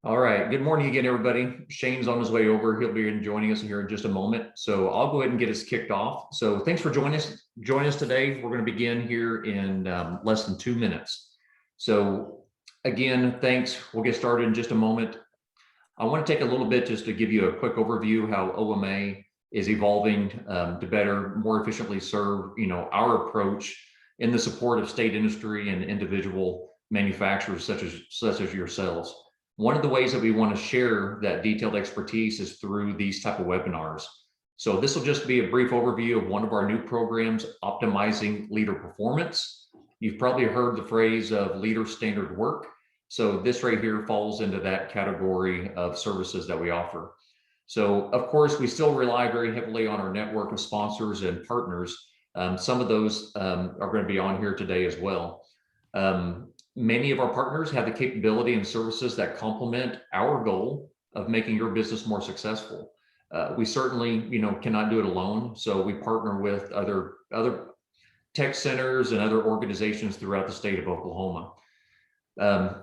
All right. Good morning again, everybody. Shane's on his way over. He'll be joining us here in just a moment. So I'll go ahead and get us kicked off. So thanks for joining us. Join us today. We're going to begin here in less than 2 minutes. So again, thanks. We'll get started in just a moment. I want to take a little bit just to give you a quick overview how OMA is evolving to better, more efficiently serve, our approach in the support of state industry and individual manufacturers such as yourselves. One of the ways that we want to share that detailed expertise is through these type of webinars. So this will just be a brief overview of one of our new programs, Optimizing Leader Performance. You've probably heard the phrase of leader standard work. So this right here falls into that category of services that we offer. So of course, we still rely very heavily on our network of sponsors and partners. Some of those are going to be on here today as well. Many of our partners have the capability and services that complement our goal of making your business more successful. We certainly, cannot do it alone. So we partner with other tech centers and other organizations throughout the state of Oklahoma.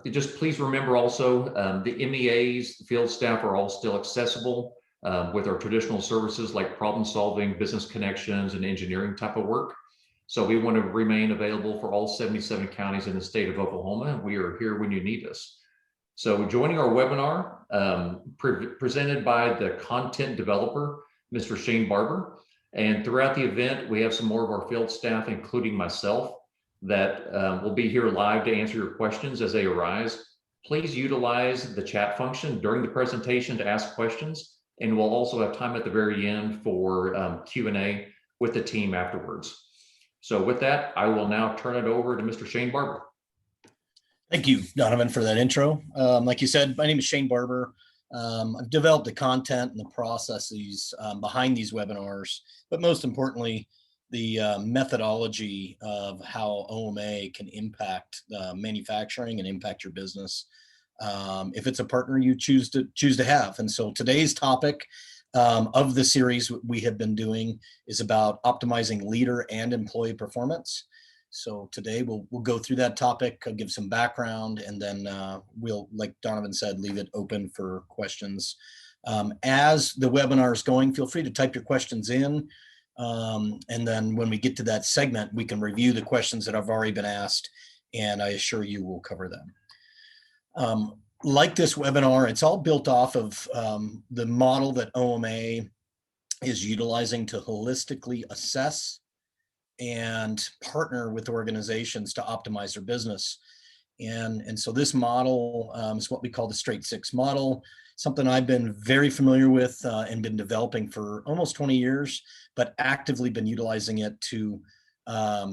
Just please remember also the MEAs, the field staff are all still accessible with our traditional services like problem solving, business connections, and engineering type of work. So we want to remain available for all 77 counties in the state of Oklahoma. We are here when you need us. So joining our webinar, presented by the content developer, Mr. Shane Barber. And throughout the event, we have some more of our field staff, including myself, that will be here live to answer your questions as they arise. Please utilize the chat function during the presentation to ask questions. And we'll also have time at the very end for Q&A with the team afterwards. So with that, I will now turn it over to Mr. Shane Barber. Thank you, Donovan, for that intro. Like you said, my name is Shane Barber. I've developed the content and the processes behind these webinars, but most importantly, the methodology of how OMA can impact manufacturing and impact your business if it's a partner you choose to have. And so today's topic of the series we have been doing is about optimizing leader and employee performance. So today we'll go through that topic, I'll give some background, and then we'll, like Donovan said, leave it open for questions. As the webinar is going, feel free to type your questions in. And then when we get to that segment, we can review the questions that have already been asked, and I assure you we'll cover them. Like this webinar, it's all built off of the model that OMA is utilizing to holistically assess and partner with organizations to optimize their business. And so this model is what we call the Straight Six model, something I've been very familiar with and been developing for almost 20 years, but actively been utilizing it to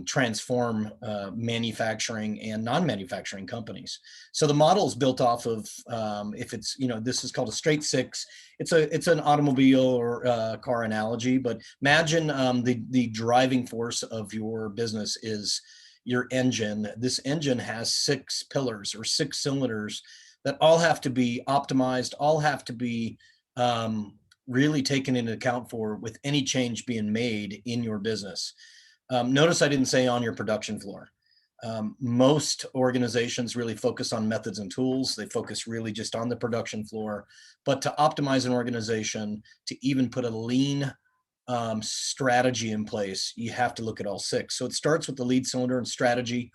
transform manufacturing and non-manufacturing companies. So the model is built off of, if it's, this is called a Straight Six. It's an automobile or car analogy, but imagine the driving force of your business is your engine. This engine has 6 pillars or 6 cylinders that all have to be optimized, all have to be really taken into account for with any change being made in your business. Notice I didn't say on your production floor. Most organizations really focus on methods and tools. They focus really just on the production floor. But to optimize an organization, to even put a lean strategy in place, you have to look at all 6. So it starts with the lead cylinder and strategy.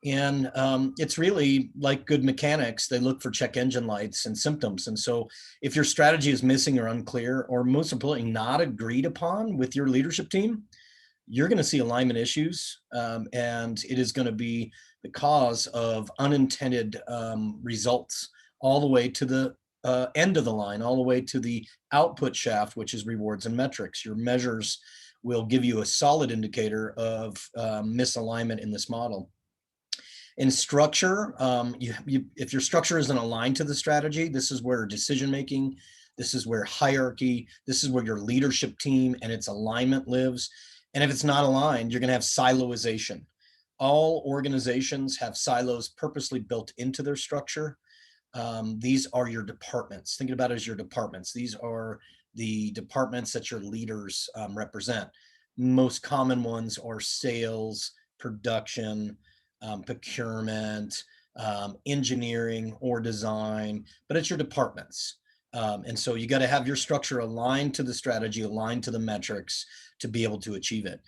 And it's really like good mechanics. They look for check engine lights and symptoms. And so if your strategy is missing or unclear, or most importantly, not agreed upon with your leadership team, you're going to see alignment issues, and it is going to be the cause of unintended results all the way to the end of the line, all the way to the output shaft, which is rewards and metrics. Your measures will give you a solid indicator of misalignment in this model. In structure, if your structure isn't aligned to the strategy, this is where decision-making, this is where hierarchy, this is where your leadership team and its alignment lives. And if it's not aligned, you're going to have siloization. All organizations have silos purposely built into their structure. These are your departments. Think about it as your departments. These are the departments that your leaders represent. Most common ones are sales, production, procurement, engineering or design, but it's your departments. And so you got to have your structure aligned to the strategy, aligned to the metrics to be able to achieve it.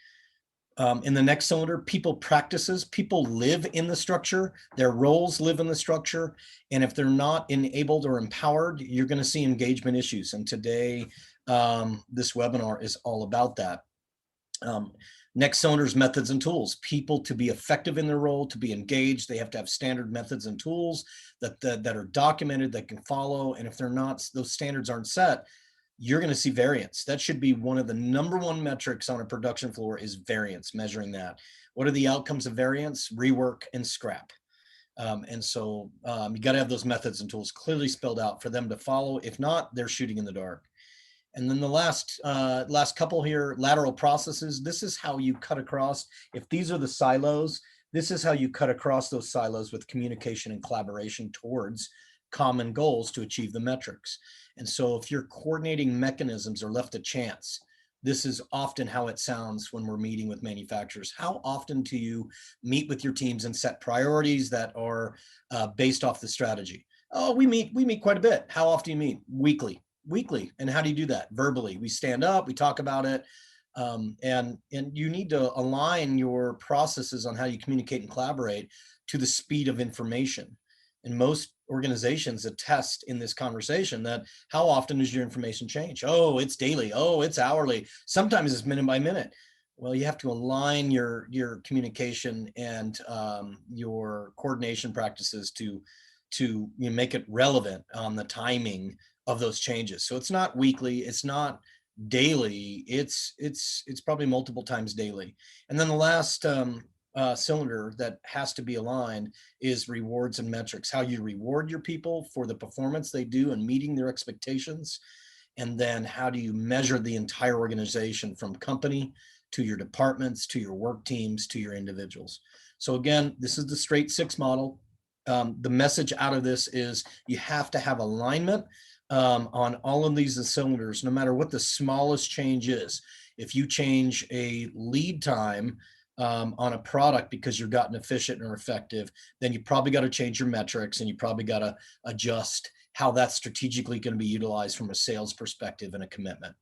In the next cylinder, people practices, people live in the structure, their roles live in the structure. And if they're not enabled or empowered, you're going to see engagement issues. And today, this webinar is all about that. Next cylinders, methods and tools. People to be effective in their role, to be engaged, they have to have standard methods and tools that are documented, that can follow. And if they're not, those standards aren't set, you're going to see variance. That should be one of the number one metrics on a production floor is variance, measuring that. What are the outcomes of variance? Rework and scrap. And so you got to have those methods and tools clearly spelled out for them to follow. If not, they're shooting in the dark. And then the last couple here, lateral processes. This is how you cut across. If these are the silos, this is how you cut across those silos with communication and collaboration towards common goals to achieve the metrics. And so if your coordinating mechanisms are left to chance, this is often how it sounds when we're meeting with manufacturers. How often do you meet with your teams and set priorities that are based off the strategy? Oh, we meet quite a bit. How often do you meet? Weekly. And how do you do that? Verbally. We stand up, we talk about it. And you need to align your processes on how you communicate and collaborate to the speed of information. And most organizations attest in this conversation that how often does your information change? Oh, it's daily. Oh, it's hourly. Sometimes it's minute by minute. Well, you have to align your communication and your coordination practices to make it relevant on the timing of those changes. So it's not weekly, it's not daily, it's probably multiple times daily. And then the last cylinder that has to be aligned is rewards and metrics, how you reward your people for the performance they do and meeting their expectations. And then how do you measure the entire organization from company to your departments, to your work teams, to your individuals. So again, this is the straight six model. The message out of this is you have to have alignment on all of these cylinders, no matter what the smallest change is. If you change a lead time on a product because you've gotten efficient or effective, then you probably got to change your metrics and you probably got to adjust how that's strategically going to be utilized from a sales perspective and a commitment.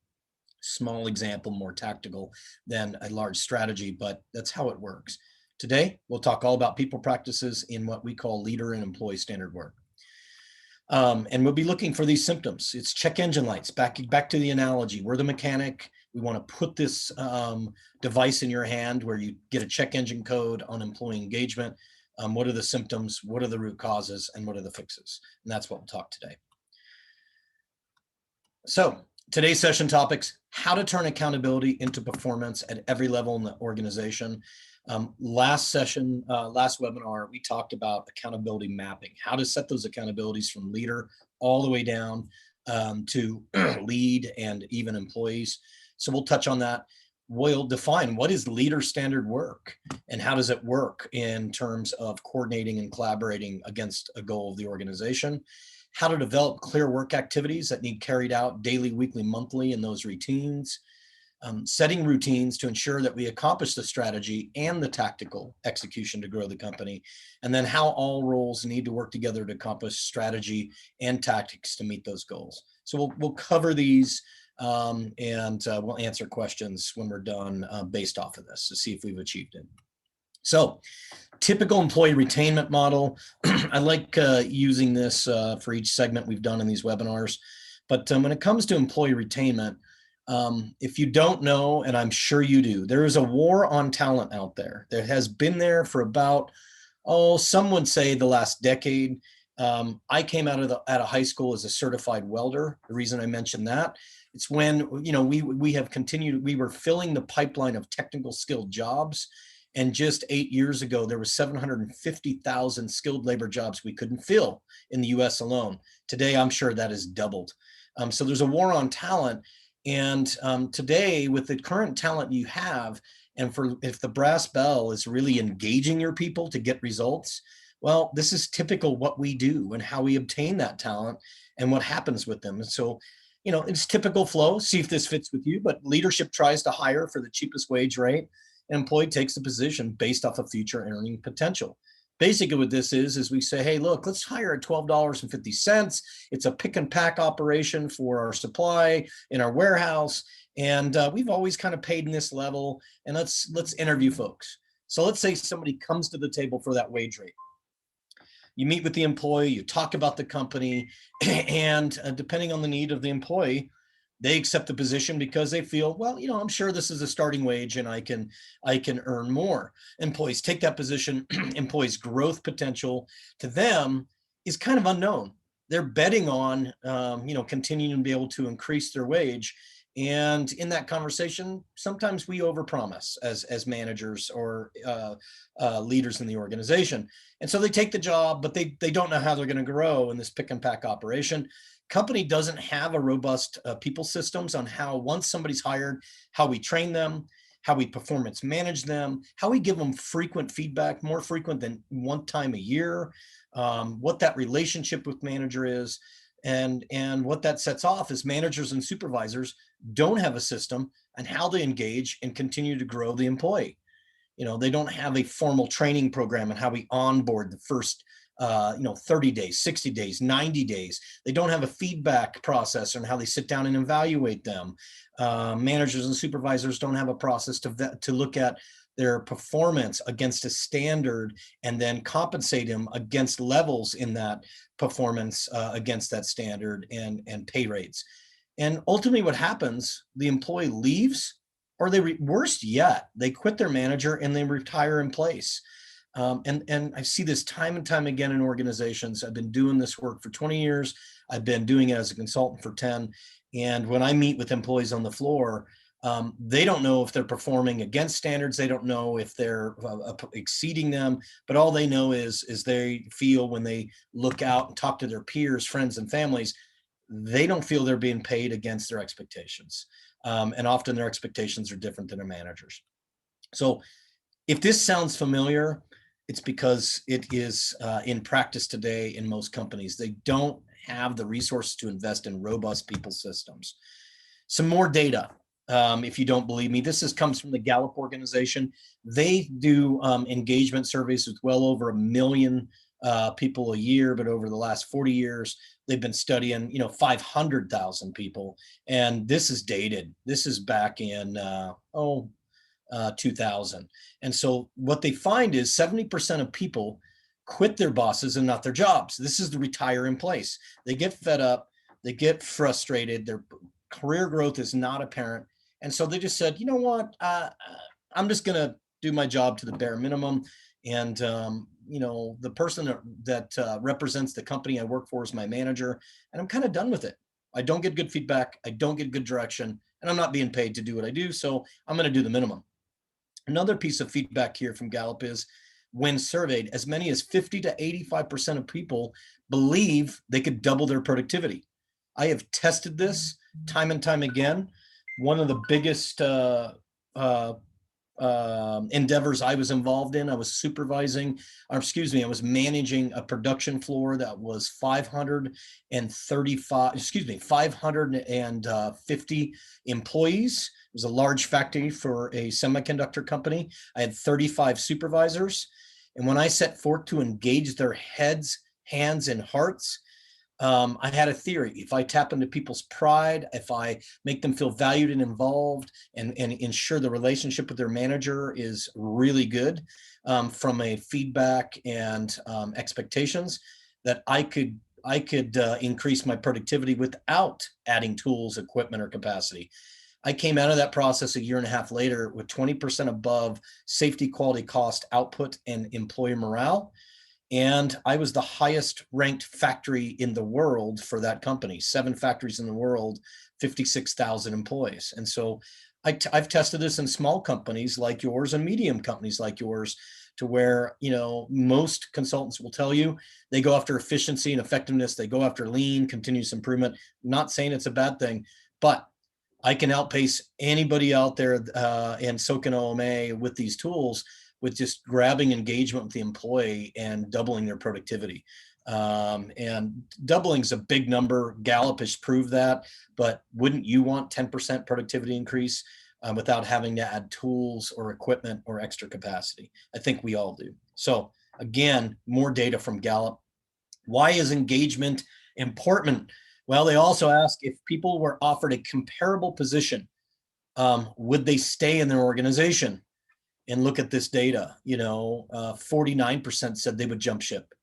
Small example, more tactical than a large strategy, but that's how it works. Today, we'll talk all about people practices in what we call leader and employee standard work. And we'll be looking for these symptoms. It's check engine lights. Back to the analogy. We're the mechanic. We want to put this device in your hand where you get a check engine code on employee engagement. What are the symptoms? What are the root causes? And what are the fixes? And that's what we'll talk today. So today's session topics, how to turn accountability into performance at every level in the organization. Last webinar, we talked about accountability mapping, how to set those accountabilities from leader all the way down to lead and even employees. So we'll touch on that. We'll define what is leader standard work and how does it work in terms of coordinating and collaborating against a goal of the organization. How to develop clear work activities that need carried out daily, weekly, monthly in those routines. Setting routines to ensure that we accomplish the strategy and the tactical execution to grow the company, and then how all roles need to work together to accomplish strategy and tactics to meet those goals. So we'll cover these and we'll answer questions when we're done based off of this to see if we've achieved it. So typical employee retainment model. I like using this for each segment we've done in these webinars, but when it comes to employee retainment, if you don't know, and I'm sure you do, there is a war on talent out there. There has been there for about, some would say the last decade. I came out of high school as a certified welder. The reason I mentioned that, it's when, we have continued, we were filling the pipeline of technical skilled jobs. And just 8 years ago, there was 750,000 skilled labor jobs we couldn't fill in the US alone. Today, I'm sure that has doubled. So there's a war on talent. And today, with the current talent you have, and if the brass bell is really engaging your people to get results, well, this is typical what we do and how we obtain that talent and what happens with them. And so, it's typical flow. See if this fits with you. But leadership tries to hire for the cheapest wage rate. An employee takes the position based off of future earning potential. basically what this is we say, hey, look, let's hire at $12.50. It's a pick and pack operation for our supply in our warehouse. And we've always kind of paid in this level, and let's interview folks. So let's say somebody comes to the table for that wage rate. You meet with the employee, you talk about the company, and depending on the need of the employee, they accept the position because they feel, well, I'm sure this is a starting wage and I can earn more. Employees take that position. Employees' growth potential to them is kind of unknown. They're betting on continuing to be able to increase their wage. And in that conversation, sometimes we overpromise as managers or leaders in the organization. And so they take the job, but they don't know how they're going to grow in this pick and pack operation. Company doesn't have a robust people systems on how, once somebody's hired, how we train them, how we performance manage them, how we give them frequent feedback, more frequent than one time a year, what that relationship with manager is. And what that sets off is managers and supervisors don't have a system on how they engage and continue to grow the employee. They don't have a formal training program on how we onboard the first 30 days, 60 days, 90 days. They don't have a feedback process on how they sit down and evaluate them. Managers and supervisors don't have a process to look at their performance against a standard and then compensate them against levels in that performance against that standard and pay rates. And ultimately what happens, the employee leaves, or worst yet, they quit their manager and they retire in place. And I see this time and time again in organizations. I've been doing this work for 20 years. I've been doing it as a consultant for 10. And when I meet with employees on the floor, they don't know if they're performing against standards. They don't know if they're exceeding them, but all they know is they feel, when they look out and talk to their peers, friends, and families, they don't feel they're being paid against their expectations. And often their expectations are different than their managers. So if this sounds familiar, it's because it is in practice today in most companies. They don't have the resources to invest in robust people systems. Some more data. If you don't believe me, this comes from the Gallup organization. They do engagement surveys with well over 1 million people a year, but over the last 40 years, they've been studying, 500,000 people. And this is dated. This is back in 2000. And so what they find is 70% of people quit their bosses and not their jobs. This is the retire in place. They get fed up, they get frustrated, their career growth is not apparent. And so they just said, you know what, I'm just going to do my job to the bare minimum. And, the person that represents the company I work for is my manager, and I'm kind of done with it. I don't get good feedback. I don't get good direction, and I'm not being paid to do what I do. So I'm going to do the minimum. Another piece of feedback here from Gallup is, when surveyed, as many as 50 to 85% of people believe they could double their productivity. I have tested this time and time again. One of the biggest endeavors I was involved in, I was managing a production floor that was 550 employees. It was a large factory for a semiconductor company. I had 35 supervisors. And when I set forth to engage their heads, hands, and hearts, I had a theory. If I tap into people's pride, if I make them feel valued and involved, and ensure the relationship with their manager is really good from a feedback and expectations, that I could increase my productivity without adding tools, equipment, or capacity. I came out of that process a year and a half later with 20% above safety, quality, cost, output, and employee morale. And I was the highest ranked factory in the world for that company. 7 factories in the world, 56,000 employees. And so I've tested this in small companies like yours and medium companies like yours, to where, most consultants will tell you they go after efficiency and effectiveness. They go after lean, continuous improvement. I'm not saying it's a bad thing, but I can outpace anybody out there, and so can OMA with these tools, with just grabbing engagement with the employee and doubling their productivity. And doubling is a big number. Gallup has proved that, but wouldn't you want 10% productivity increase without having to add tools or equipment or extra capacity? I think we all do. So Again, more data from Gallup. Why is engagement important? Well, they also ask if people were offered a comparable position, would they stay in their organization? And look at this data, 49% said they would jump ship.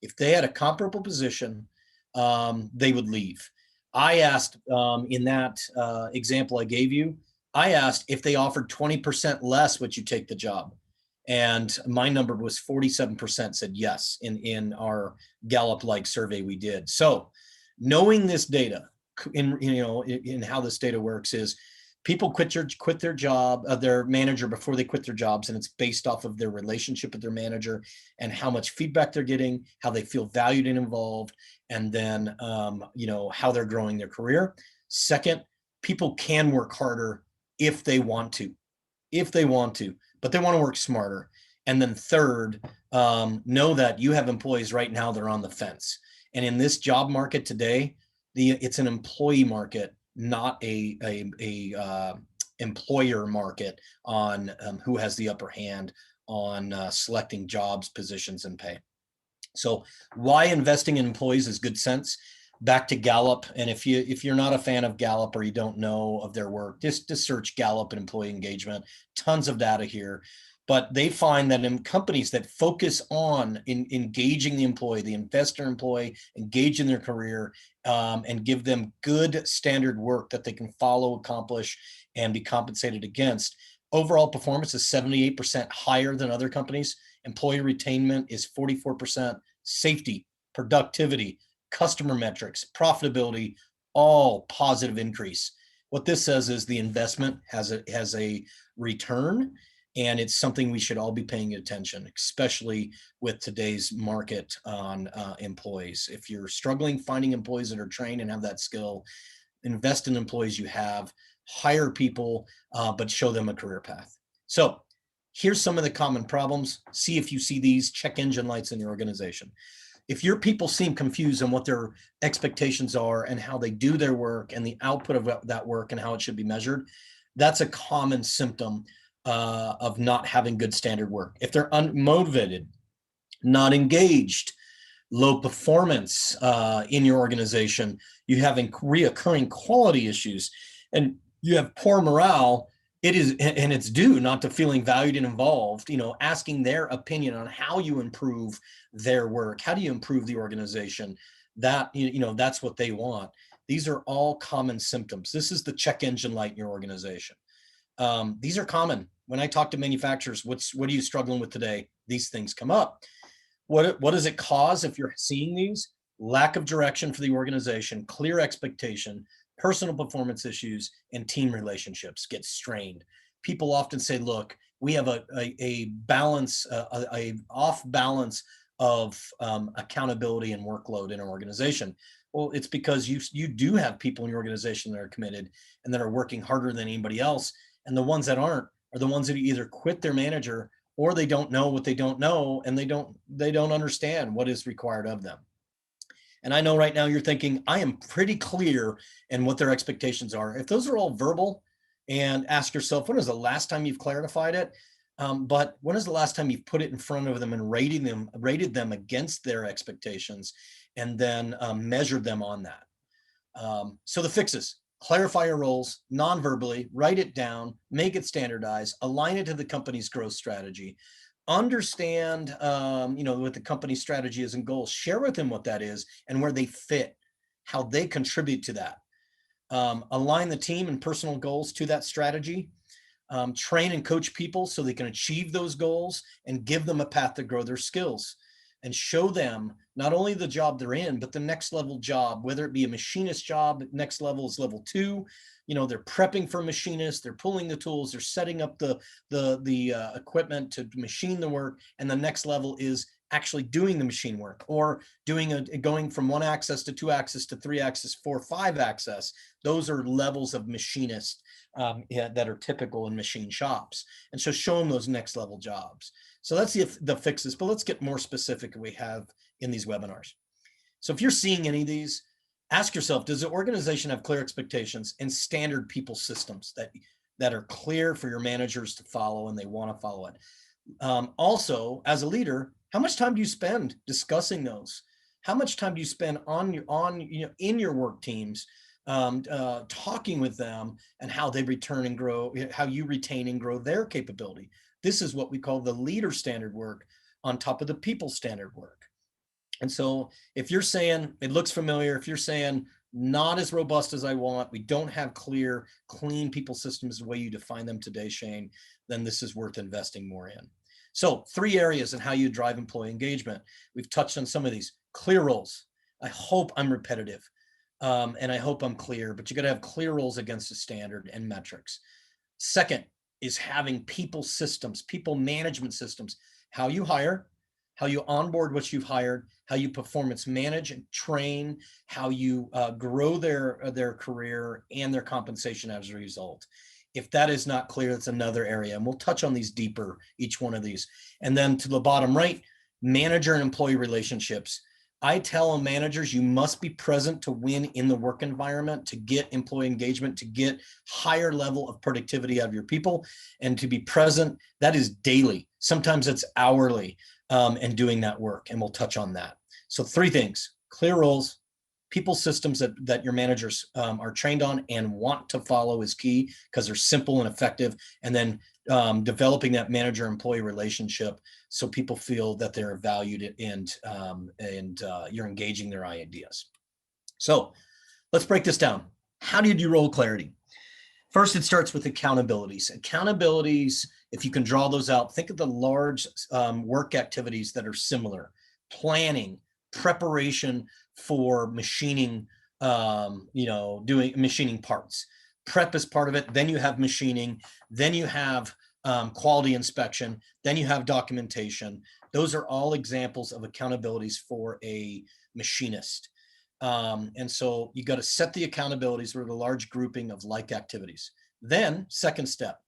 If they had a comparable position, they would leave. I asked in that example I gave you, I asked if they offered 20% less, would you take the job? And my number was 47% said yes in our Gallup-like survey we did. So knowing this data in how this data works is people quit their job, their manager before they quit their jobs, and it's based off of their relationship with their manager and how much feedback they're getting, how they feel valued and involved, and then how they're growing their career. Second, people can work harder if they want to, but they want to work smarter. And then third, know that you have employees right now that are on the fence. And in this job market today, it's an employee market, not a employer market on who has the upper hand on selecting jobs, positions, and pay. So why investing in employees is good sense. Back to Gallup, and if you're not a fan of Gallup or you don't know of their work, just search Gallup and employee engagement. Tons of data here. But they find that in companies that focus on engaging the employee, the investor employee, engage in their career, and give them good standard work that they can follow, accomplish, and be compensated against, overall performance is 78% higher than other companies. Employee retainment is 44%. Safety, productivity, customer metrics, profitability, all positive increase. What this says is the investment has a return. And it's something we should all be paying attention, especially with today's market on employees. If you're struggling finding employees that are trained and have that skill, invest in employees you have, hire people, but show them a career path. So here's some of the common problems. See if you see these check engine lights in your organization. If your people seem confused on what their expectations are and how they do their work and the output of that work and how it should be measured, that's a common symptom of not having good standard work. If they're unmotivated, not engaged, low performance in your organization, you having reoccurring quality issues, and you have poor morale, it's due not to feeling valued and involved, asking their opinion on how you improve their work. How do you improve the organization? That, that's what they want. These are all common symptoms. This is the check engine light in your organization. These are common. When I talk to manufacturers, what are you struggling with today? These things come up. What does it cause if you're seeing these? Lack of direction for the organization, clear expectation, personal performance issues, and team relationships get strained. People often say, look, we have a balance, a off balance of accountability and workload in our organization. Well, it's because you do have people in your organization that are committed and that are working harder than anybody else. And the ones that aren't are the ones that either quit their manager or they don't know what they don't know, and they don't understand what is required of them. And I know right now you're thinking, I am pretty clear in what their expectations are. If those are all verbal, and ask yourself, when is the last time you've clarified it? But when is the last time you've put it in front of them and rated them against their expectations, and then measured them on that? So the fixes: clarify your roles non-verbally, write it down, make it standardized, align it to the company's growth strategy, understand what the company's strategy is and goals, share with them what that is and where they fit, how they contribute to that. Align the team and personal goals to that strategy. Train and coach people so they can achieve those goals and give them a path to grow their skills, and show them not only the job they're in, but the next level job, whether it be a machinist job. Next level is level 2. They're prepping for machinists, they're pulling the tools, they're setting up the equipment to machine the work. And the next level is actually doing the machine work, or going from 1 axis to 2 axis to 3 axis, 4, 5 axis. Those are levels of machinist that are typical in machine shops. And so show them those next level jobs. So that's the fixes, but let's get more specific we have in these webinars. So if you're seeing any of these, ask yourself, does the organization have clear expectations and standard people systems that are clear for your managers to follow and they want to follow it? Also, as a leader, How much time do you spend discussing those? How much time do you spend in your work teams, talking with them and how they return and grow, how you retain and grow their capability? This is what we call the leader standard work on top of the people standard work. And so if you're saying it looks familiar, if you're saying not as robust as I want, we don't have clear, clean people systems the way you define them today, Shane, then this is worth investing more in. So 3 areas in how you drive employee engagement. We've touched on some of these. Clear roles. I hope I'm repetitive, and I hope I'm clear, but you got to have clear roles against the standard and metrics. Second is having people systems, people management systems, how you hire, how you onboard what you've hired, how you performance manage and train, how you grow their career and their compensation as a result. If that is not clear, that's another area. And we'll touch on these deeper, each one of these. And then to the bottom right, manager and employee relationships. I tell managers, you must be present to win in the work environment, to get employee engagement, to get higher level of productivity out of your people, and to be present. That is daily. Sometimes it's hourly, and doing that work. And we'll touch on that. So 3 things: clear roles, people systems that your managers are trained on and want to follow is key because they're simple and effective. And then developing that manager employee relationship so people feel that they're valued and you're engaging their ideas. So let's break this down. How do you do role clarity? First, it starts with accountabilities. Accountabilities, if you can draw those out, think of the large work activities that are similar: planning, preparation for machining, doing machining parts. Prep is part of it. Then you have machining. Then you have quality inspection. Then you have documentation. Those are all examples of accountabilities for a machinist. And so you got to set the accountabilities with a large grouping of like activities. Then, second step,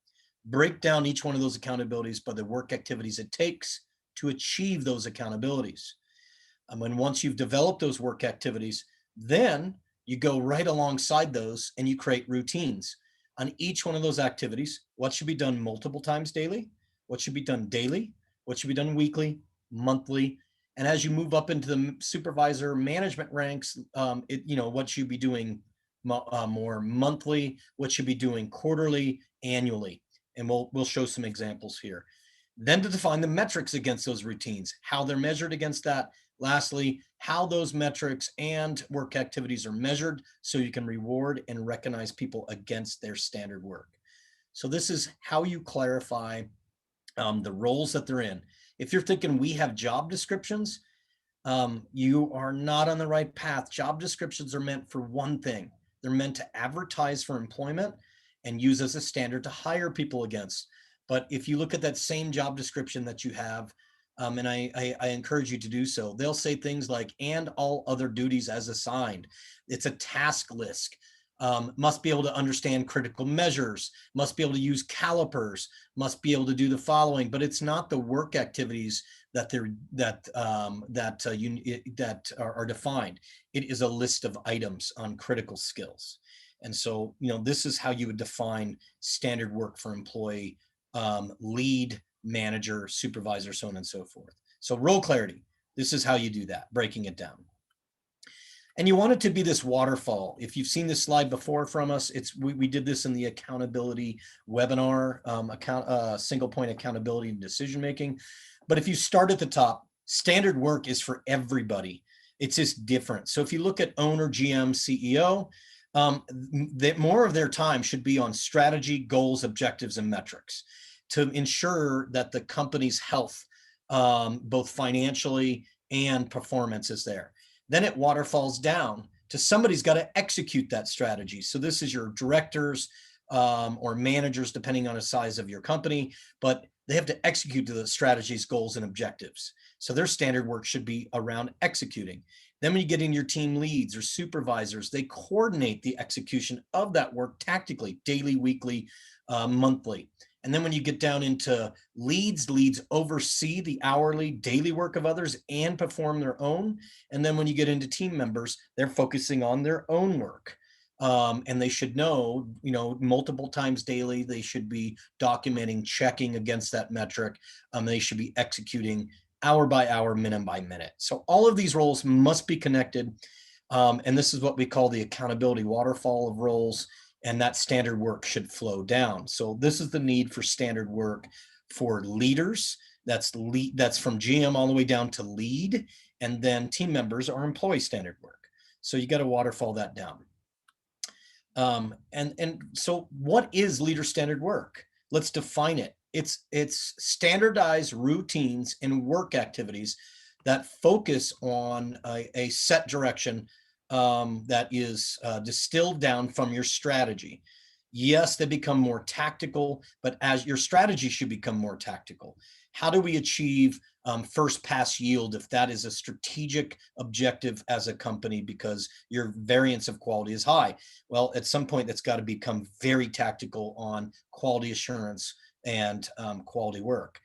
break down each one of those accountabilities by the work activities it takes to achieve those accountabilities. And once you've developed those work activities, then you go right alongside those and you create routines on each one of those activities. What should be done multiple times daily? What should be done daily? What should be done weekly, monthly? And as you move up into the supervisor management ranks, what should you be doing more monthly? What should be doing quarterly, annually? And we'll show some examples here. Then to define the metrics against those routines, how they're measured against that. Lastly, how those metrics and work activities are measured so you can reward and recognize people against their standard work. So this is how you clarify the roles that they're in. If you're thinking we have job descriptions, you are not on the right path. Job descriptions are meant for one thing. They're meant to advertise for employment and use as a standard to hire people against. But if you look at that same job description that you have, and I encourage you to do so, they'll say things like, and all other duties as assigned. It's a task list. Must be able to understand critical measures, must be able to use calipers, must be able to do the following, but it's not the work activities that are defined. It is a list of items on critical skills. And so, this is how you would define standard work for employee, lead, manager, supervisor, so on and so forth. So role clarity, this is how you do that, breaking it down. And you want it to be this waterfall. If you've seen this slide before from us, we did this in the accountability webinar, single point accountability and decision making. But if you start at the top, standard work is for everybody. It's just different. So if you look at owner, GM, CEO, that more of their time should be on strategy, goals, objectives, and metrics to ensure that the company's health, both financially and performance, is there. Then it waterfalls down to somebody's got to execute that strategy. So this is your directors or managers, depending on the size of your company, but they have to execute the strategies, goals, and objectives. So their standard work should be around executing. Then when you get in your team leads or supervisors, they coordinate the execution of that work tactically, daily, weekly, monthly. And then when you get down into leads oversee the hourly, daily work of others and perform their own. And then when you get into team members, they're focusing on their own work. And they should know, multiple times daily, they should be documenting, checking against that metric. They should be executing hour by hour, minute by minute. So all of these roles must be connected. And this is what we call the accountability waterfall of roles. And that standard work should flow down. So this is the need for standard work for leaders. That's from GM all the way down to lead. And then team members are employee standard work. So you got to waterfall that down. And so what is leader standard work? Let's define it. It's standardized routines and work activities that focus on a set direction that is distilled down from your strategy. Yes, they become more tactical, but as your strategy should become more tactical. How do we achieve first pass yield if that is a strategic objective as a company because your variance of quality is high? Well, at some point that's got to become very tactical on quality assurance and quality work.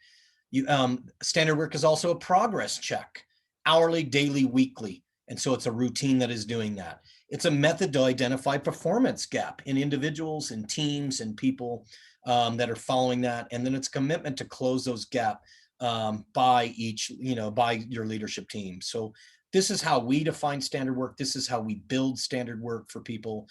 Standard work is also a progress check, hourly, daily, weekly. And so it's a routine that is doing that. It's a method to identify performance gap in individuals and teams and people that are following that. And then it's commitment to close those gap by your leadership team. So this is how we define standard work. This is how we build standard work for people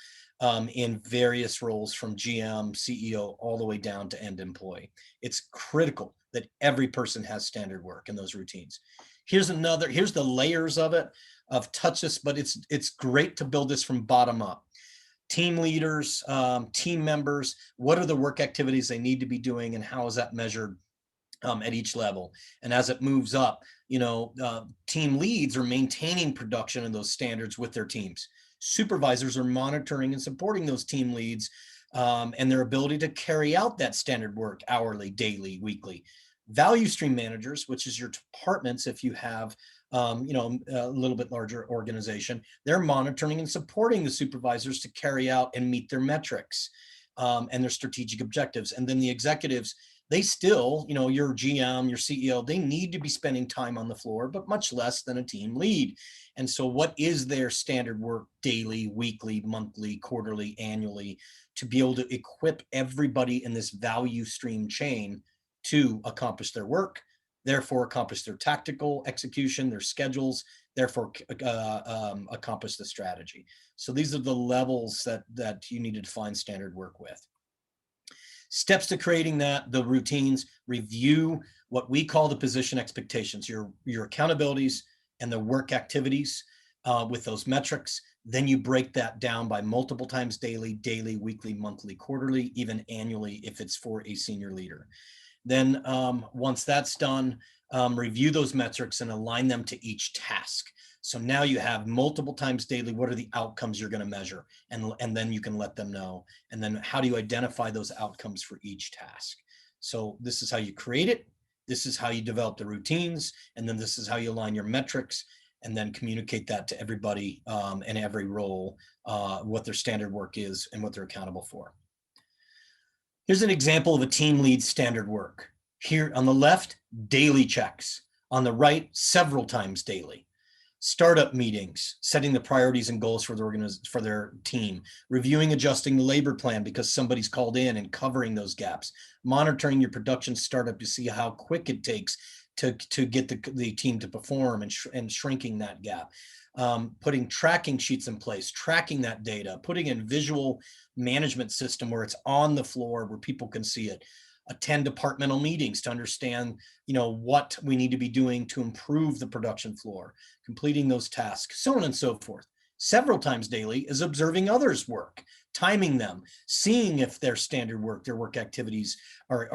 in various roles from GM, CEO, all the way down to end employee. It's critical that every person has standard work in those routines. Here's the layers of it, of touch this, but it's great to build this from bottom up. Team leaders, team members, what are the work activities they need to be doing and how is that measured at each level? And as it moves up, team leads are maintaining production and those standards with their teams. Supervisors are monitoring and supporting those team leads and their ability to carry out that standard work hourly, daily, weekly. Value stream managers, which is your departments, if you have a little bit larger organization, they're monitoring and supporting the supervisors to carry out and meet their metrics and their strategic objectives. And then the executives, they still, your GM, your CEO, they need to be spending time on the floor, but much less than a team lead. And so what is their standard work daily, weekly, monthly, quarterly, annually, to be able to equip everybody in this value stream chain to accomplish their work, therefore accomplish their tactical execution, their schedules, therefore accomplish the strategy. So these are the levels that you need to define standard work with. Steps to creating the routines: review what we call the position expectations, your accountabilities and the work activities with those metrics. Then you break that down by multiple times daily, weekly, monthly, quarterly, even annually if it's for a senior leader. Then once that's done, review those metrics and align them to each task. So now you have multiple times daily, what are the outcomes you're going to measure? And then you can let them know. And then how do you identify those outcomes for each task? So this is how you create it. This is how you develop the routines. And then this is how you align your metrics and then communicate that to everybody in every role, what their standard work is and what they're accountable for. Here's an example of a team lead standard work. Here on the left, daily checks. On the right, several times daily. Startup meetings, setting the priorities and goals for their team, reviewing, adjusting the labor plan because somebody's called in and covering those gaps, monitoring your production startup to see how quick it takes to get the team to perform and shrinking that gap. Putting tracking sheets in place, tracking that data, putting in visual management system where it's on the floor where people can see it. Attend departmental meetings to understand, what we need to be doing to improve the production floor, completing those tasks, so on and so forth. Several times daily is observing others' work, timing them, seeing if their standard work, their work activities are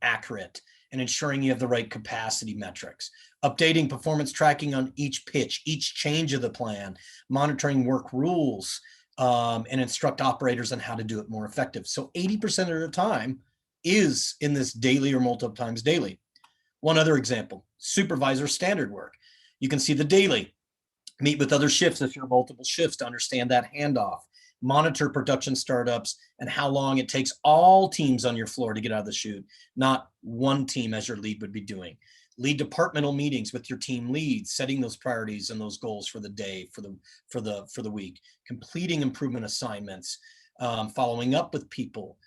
accurate, and ensuring you have the right capacity metrics. Updating performance tracking on each pitch, each change of the plan, monitoring work rules, and instruct operators on how to do it more effective. So 80% of the time is in this daily or multiple times daily. One other example, supervisor standard work. You can see the daily. Meet with other shifts if you're multiple shifts to understand that handoff. Monitor production startups and how long it takes all teams on your floor to get out of the chute, not one team as your lead would be doing. Lead departmental meetings with your team leads, setting those priorities and those goals for the day, for the week, completing improvement assignments, following up with people,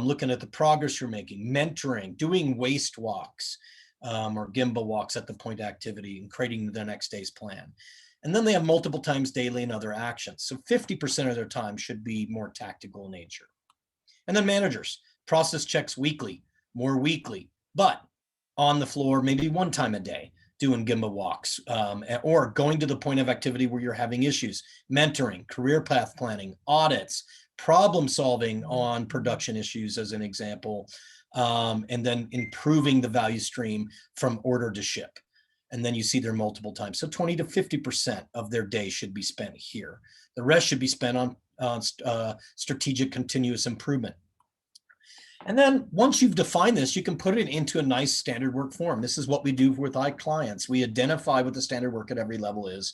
looking at the progress you're making, mentoring, doing waste walks, or Gemba walks at the point of activity and creating the next day's plan. And then they have multiple times daily and other actions. So 50% of their time should be more tactical in nature. And then managers, process checks weekly, more weekly, but on the floor, maybe one time a day, doing Gemba walks, or going to the point of activity where you're having issues, mentoring, career path planning, audits, problem solving on production issues as an example, and then improving the value stream from order to ship. And then you see there multiple times. So 20 to 50% of their day should be spent here. The rest should be spent on strategic continuous improvement. And then once you've defined this, you can put it into a nice standard work form. This is what we do with our clients. We identify what the standard work at every level is.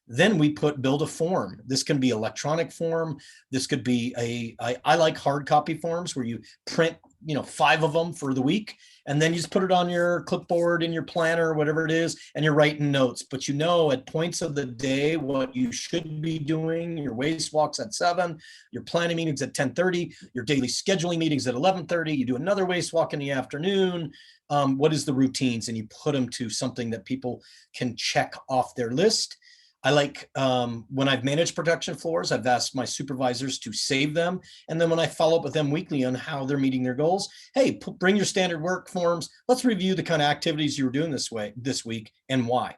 Then we build a form. This can be electronic form. This could be I like hard copy forms where you print, 5 of them for the week, and then you just put it on your clipboard in your planner, whatever it is, and you're writing notes. But at points of the day what you should be doing. Your waste walks at 7, your planning meetings at 10:30, your daily scheduling meetings at 11:30. You do another waste walk in the afternoon. What is the routines? And you put them to something that people can check off their list. I like when I've managed production floors, I've asked my supervisors to save them. And then when I follow up with them weekly on how they're meeting their goals, hey, bring your standard work forms. Let's review the kind of activities you were doing this week and why.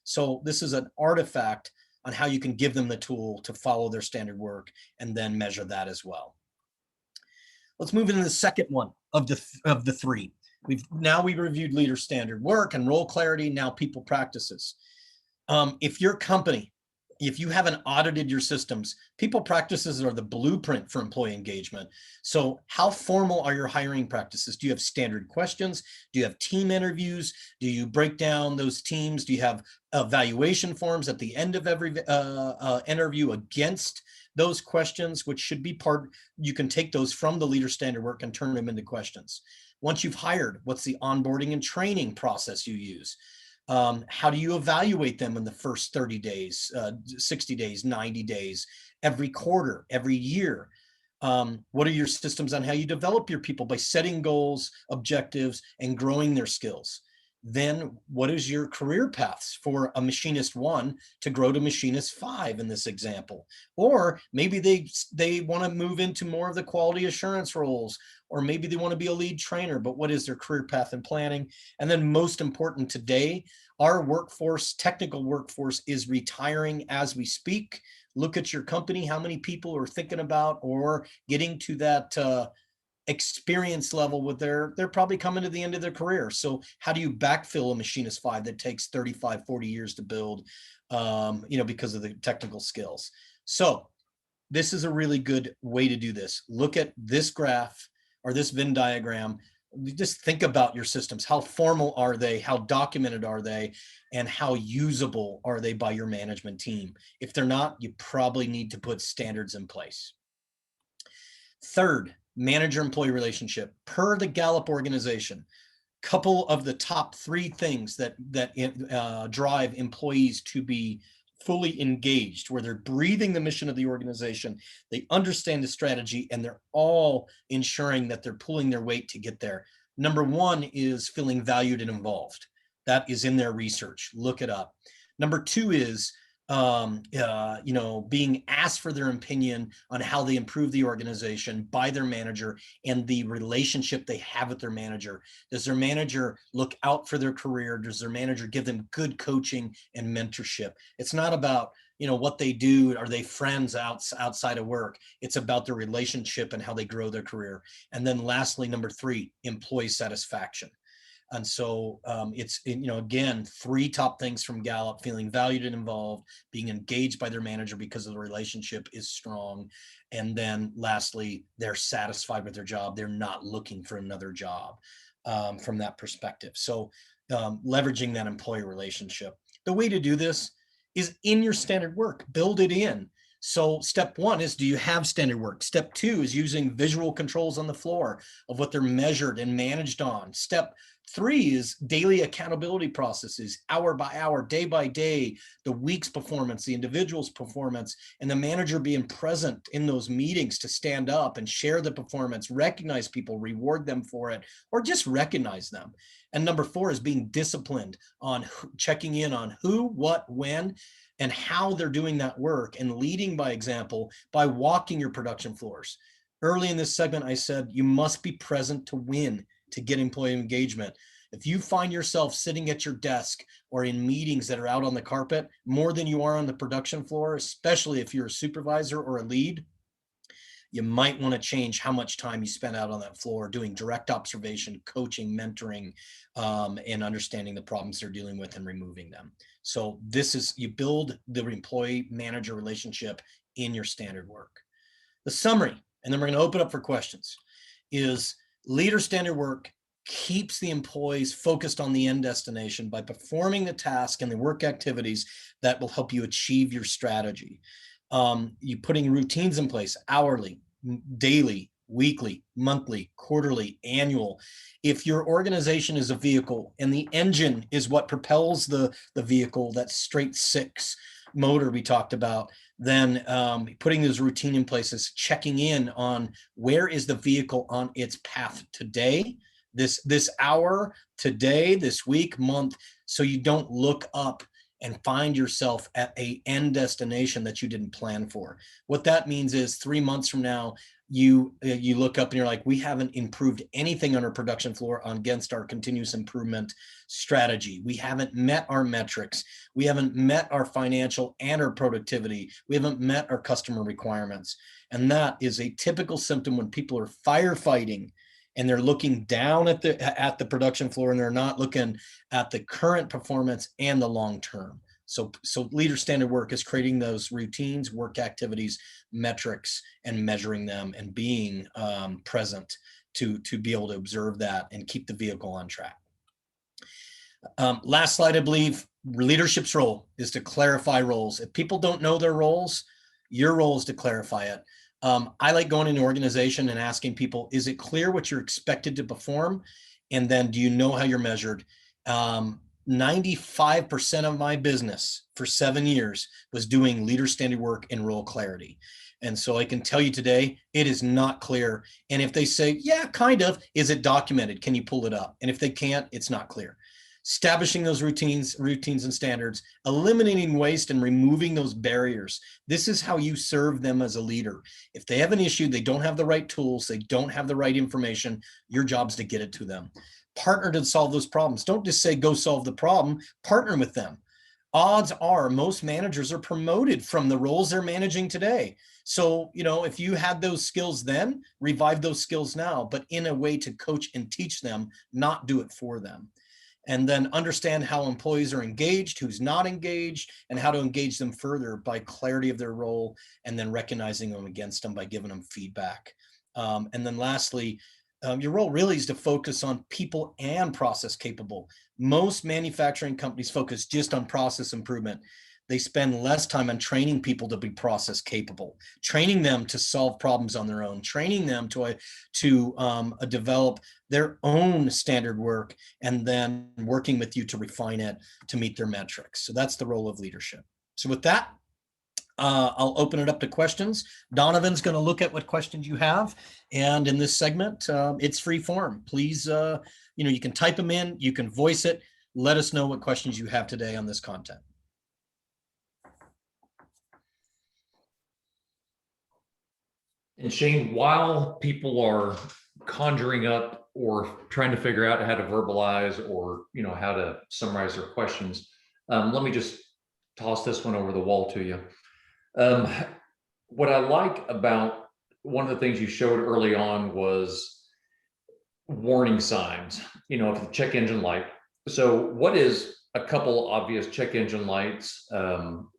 So this is an artifact on how you can give them the tool to follow their standard work and then measure that as well. Let's move into the second one of the 3. We reviewed leader standard work and role clarity, now people practices. If your company, if you haven't audited your systems, people practices are the blueprint for employee engagement. So how formal are your hiring practices? Do you have standard questions? Do you have team interviews? Do you break down those teams? Do you have evaluation forms at the end of every interview against those questions, which should be you can take those from the leader standard work and turn them into questions. Once you've hired, what's the onboarding and training process you use? How do you evaluate them in the first 30 days, 60 days, 90 days, every quarter, every year? What are your systems on how you develop your people by setting goals, objectives, and growing their skills? Then what is your career paths for a machinist 1 to grow to machinist 5 in this example? Or maybe they want to move into more of the quality assurance roles, or maybe they want to be a lead trainer, but what is their career path and planning? And then most important today, our technical workforce is retiring as we speak. Look at your company, how many people are thinking about or getting to that experience level with they're probably coming to the end of their career. So how do you backfill a machinist 5 that takes 35, 40 years to build, because of the technical skills? So this is a really good way to do this. Look at this graph or this Venn diagram. Just think about your systems. How formal are they? How documented are they? And how usable are they by your management team? If they're not, you probably need to put standards in place. Third, manager-employee relationship. Per the Gallup organization, couple of the top 3 things that drive employees to be fully engaged, where they're breathing the mission of the organization, they understand the strategy, and they're all ensuring that they're pulling their weight to get there. Number 1 is feeling valued and involved. That is in their research. Look it up. Number 2 is being asked for their opinion on how they improve the organization by their manager and the relationship they have with their manager. Does their manager look out for their career? Does their manager give them good coaching and mentorship? It's not about, what they do. Are they friends outside of work? It's about their relationship and how they grow their career. And then lastly, number 3, employee satisfaction. And so it's, again, 3 top things from Gallup: feeling valued and involved, being engaged by their manager because of the relationship is strong. And then lastly, they're satisfied with their job. They're not looking for another job from that perspective. So leveraging that employee relationship. The way to do this is in your standard work, build it in. So step 1 is, do you have standard work? Step 2 is using visual controls on the floor of what they're measured and managed on. Step 3 is daily accountability processes, hour by hour, day by day, the week's performance, the individual's performance, and the manager being present in those meetings to stand up and share the performance, recognize people, reward them for it, or just recognize them. And number 4 is being disciplined on checking in on who, what, when, and how they're doing that work, and leading by example by walking your production floors. Early in this segment, I said you must be present to win, to get employee engagement. If you find yourself sitting at your desk or in meetings that are out on the carpet more than you are on the production floor, especially if you're a supervisor or a lead, you might want to change how much time you spend out on that floor doing direct observation, coaching, mentoring, and understanding the problems they're dealing with and removing them. So this is, you build the employee manager relationship in your standard work. The summary, and then we're going to open up for questions, is leader standard work keeps the employees focused on the end destination by performing the task and the work activities that will help you achieve your strategy. You putting routines in place, hourly, daily, weekly, monthly, quarterly, annual. If your organization is a vehicle and the engine is what propels the vehicle, that straight 6 motor we talked about, then putting those routine in place is checking in on where is the vehicle on its path today, this hour, today, this week, month, so you don't look up and find yourself at a end destination that you didn't plan for. What that means is 3 months from now, you look up and you're like, we haven't improved anything on our production floor against our continuous improvement strategy. We haven't met our metrics. We haven't met our financial and our productivity. We haven't met our customer requirements. And that is a typical symptom when people are firefighting and they're looking down at the production floor and they're not looking at the current performance and the long term. So leader standard work is creating those routines, work activities, metrics, and measuring them and being present to be able to observe that and keep the vehicle on track. Last slide, I believe, leadership's role is to clarify roles. If people don't know their roles, your role is to clarify it. I like going into an organization and asking people, is it clear what you're expected to perform? And then do you know how you're measured? 95% of my business for 7 years was doing leader standard work and role clarity. And so I can tell you today, it is not clear. And if they say, yeah, kind of, is it documented? Can you pull it up? And if they can't, it's not clear. Establishing those routines and standards, eliminating waste and removing those barriers. This is how you serve them as a leader. If they have an issue, they don't have the right tools, they don't have the right information, your job is to get it to them. Partner to solve those problems. Don't just say, go solve the problem, partner with them. Odds are most managers are promoted from the roles they're managing today. So, if you had those skills then, revive those skills now, but in a way to coach and teach them, not do it for them. And then understand how employees are engaged, who's not engaged, and how to engage them further by clarity of their role, and then recognizing them against them by giving them feedback. And then lastly, your role really is to focus on people and process capable. Most manufacturing companies focus just on process improvement. They spend less time on training people to be process capable, training them to solve problems on their own, training them to develop their own standard work, and then working with you to refine it to meet their metrics. So that's the role of leadership. So with that, I'll open it up to questions. Donovan's going to look at what questions you have. And in this segment, it's free form. Please, you can type them in, you can voice it. Let us know what questions you have today on this content. And Shane, while people are conjuring up or trying to figure out how to verbalize or how to summarize their questions, let me just toss this one over the wall to you. What I like about one of the things you showed early on was warning signs, of the check engine light. So what is a couple obvious check engine lights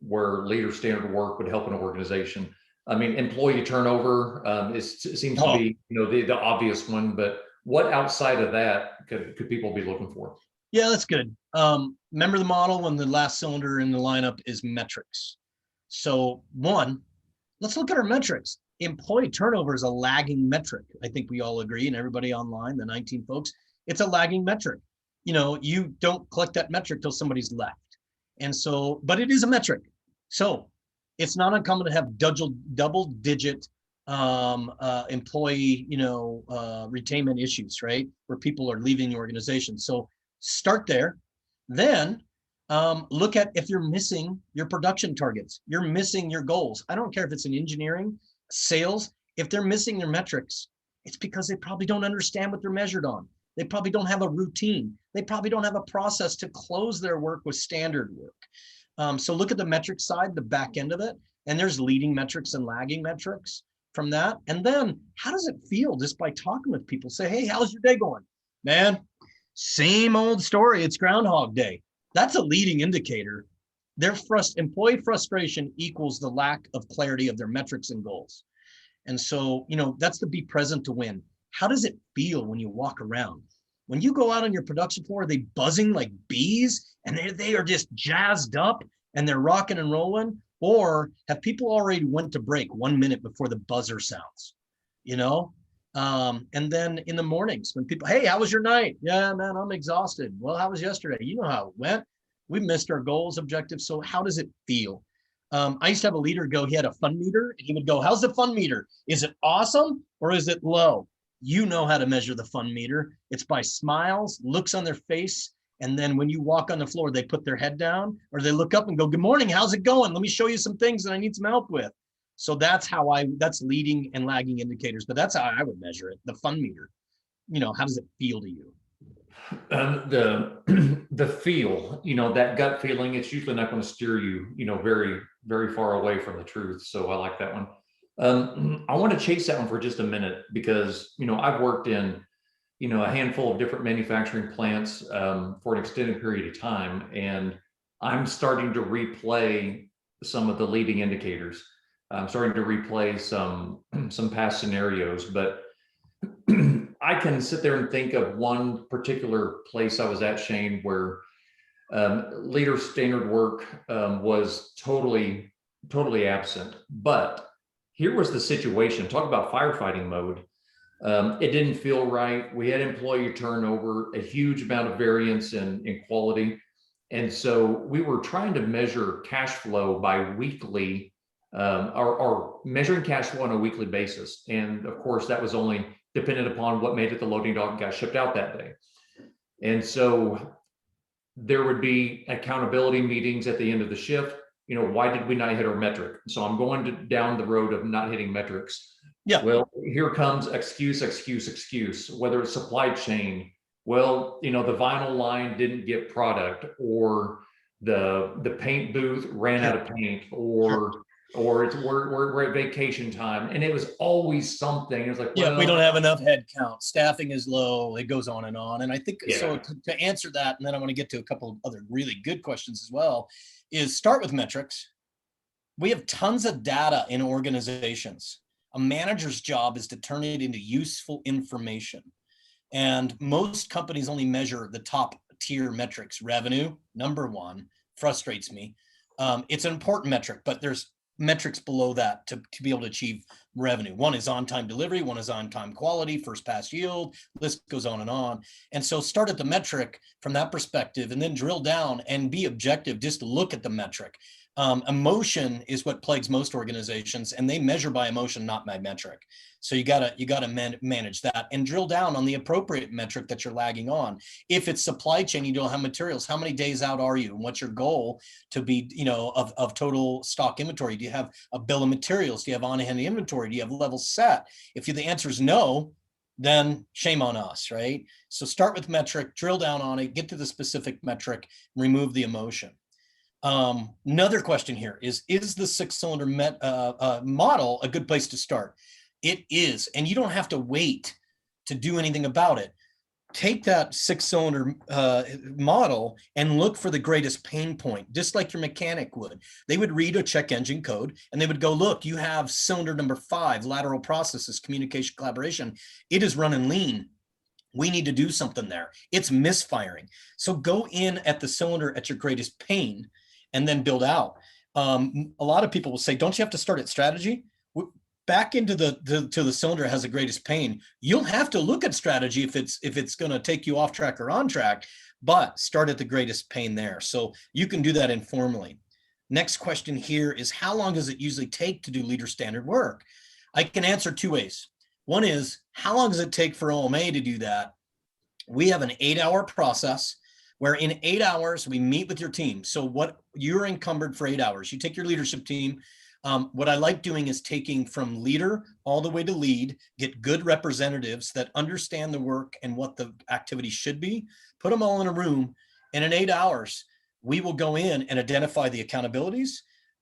where leader standard work would help an organization? I mean, employee turnover seems to be, the obvious one, but what outside of that could people be looking for? Yeah, that's good. Remember the model when the last cylinder in the lineup is metrics. So one, let's look at our metrics. Employee turnover is a lagging metric. I think we all agree, and everybody online, the 19 folks, it's a lagging metric. you don't collect that metric till somebody's left. And so, but it is a metric. So it's not uncommon to have double digit employee, retainment issues, right? Where people are leaving the organization. So start there. Then look at if you're missing your production targets, you're missing your goals. I don't care if it's in engineering, sales, if they're missing their metrics, it's because they probably don't understand what they're measured on. They probably don't have a routine. They probably don't have a process to close their work with standard work. So look at the metric side, the back end of it, and there's leading metrics and lagging metrics from that. And then how does it feel just by talking with people? Say, hey, how's your day going? Man, same old story. It's Groundhog Day. That's a leading indicator. Their employee frustration equals the lack of clarity of their metrics and goals. And so, that's the be present to win. How does it feel when you walk around? When you go out on your production floor, are they buzzing like bees and they are just jazzed up and they're rocking and rolling? Or have people already went to break 1 minute before the buzzer sounds, And then in the mornings when people, hey, how was your night? Yeah, man, I'm exhausted. Well, how was yesterday? You know how it went. We missed our goals, objectives. So how does it feel? I used to have a leader go, he had a fun meter and he would go, how's the fun meter? Is it awesome or is it low? You know how to measure the fun meter. It's by smiles, looks on their face. And then when you walk on the floor, they put their head down or they look up and go, good morning, how's it going? Let me show you some things that I need some help with. So that's that's leading and lagging indicators, but that's how I would measure it. The fun meter, how does it feel to you? The feel, that gut feeling, it's usually not going to steer you, very, very far away from the truth. So I like that one. I want to chase that one for just a minute because, I've worked in, a handful of different manufacturing plants for an extended period of time. And I'm starting to replay some of the leading indicators. I'm starting to replay some past scenarios, but I can sit there and think of one particular place I was at, Shane, where leader standard work was totally absent. But here was the situation. Talk about firefighting mode. It didn't feel right. We had employee turnover, a huge amount of variance in quality. And so we were trying to measure cash flow by weekly, or measuring cash flow on a weekly basis. And of course, that was only dependent upon what made it the loading dock and got shipped out that day. And so there would be accountability meetings at the end of the shift. Why did we not hit our metric? So I'm going down the road of not hitting metrics. Yeah. Well, here comes excuse, whether it's supply chain. Well, the vinyl line didn't get product, or the paint booth ran out of paint, or we're at vacation time. And it was always something. It was like, we don't have enough head count. Staffing is low. It goes on and on. And I think, Yeah. So to answer that, and then I want to get to a couple of other really good questions as well, is start with metrics. We have tons of data in organizations. A manager's job is to turn it into useful information. And most companies only measure the top tier metrics. Revenue, number one, frustrates me. It's an important metric, but there's metrics below that to be able to achieve revenue. One is on-time delivery, one is on-time quality, first pass yield, list goes on. And so start at the metric from that perspective and then drill down and be objective, just look at the metric. Emotion is what plagues most organizations, and they measure by emotion, not by metric. So you gotta manage that and drill down on the appropriate metric that you're lagging on. If it's supply chain, you don't have materials. How many days out are you? And what's your goal to be, of total stock inventory? Do you have a bill of materials? Do you have on-hand inventory? Do you have levels set? If the answer is no, then shame on us, right? So start with metric, drill down on it, get to the specific metric, remove the emotion. Another question here is the six-cylinder model a good place to start? It is, and you don't have to wait to do anything about it. Take that six-cylinder model and look for the greatest pain point, just like your mechanic would. They would read a check engine code and they would go, look, you have cylinder number 5, lateral processes, communication, collaboration. It is running lean. We need to do something there. It's misfiring. So go in at the cylinder at your greatest pain and then build out. A lot of people will say, don't you have to start at strategy? Back into the cylinder has the greatest pain. You'll have to look at strategy if it's going to take you off track or on track, but start at the greatest pain there. So you can do that informally. Next question here is, how long does it usually take to do leader standard work? I can answer two ways. One is, how long does it take for OMA to do that? We have an 8-hour process where in 8 hours, we meet with your team. So what you're encumbered for 8 hours, you take your leadership team. What I like doing is taking from leader all the way to lead, get good representatives that understand the work and what the activity should be, put them all in a room, and in 8 hours, we will go in and identify the accountabilities,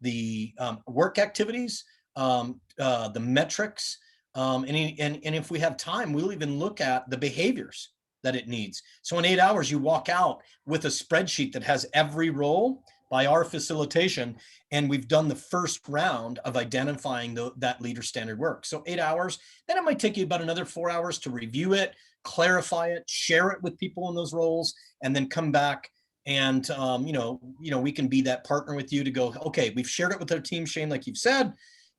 the work activities, the metrics, and if we have time, we'll even look at the behaviors that it needs. So in 8 hours, you walk out with a spreadsheet that has every role by our facilitation, and we've done the first round of identifying that leader standard work. So 8 hours, then it might take you about another 4 hours to review it, clarify it, share it with people in those roles, and then come back and we can be that partner with you to go, okay, we've shared it with our team, Shane, like you've said,